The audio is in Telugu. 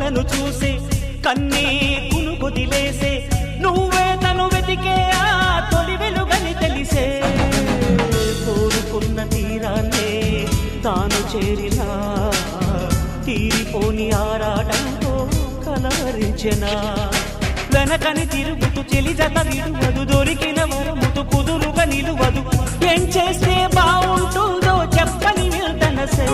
తనను చూసే కన్నే కునుకొదిలేసే నువ్వే తను వెతికే ఆ తొలి వెలుగని తెలిసే కోరుకున్న తీరాన్నే తాను చేరినా తీరిపోని ఆరాటంతో కలవరించెనా వెనకని తిరుగుతూ చెలి జత విడువదు దొరికిన వరముతు కుదురుగా నిలువదు ఏం చేస్తే బాగుంటుందో చెప్పని వెళ్తనసే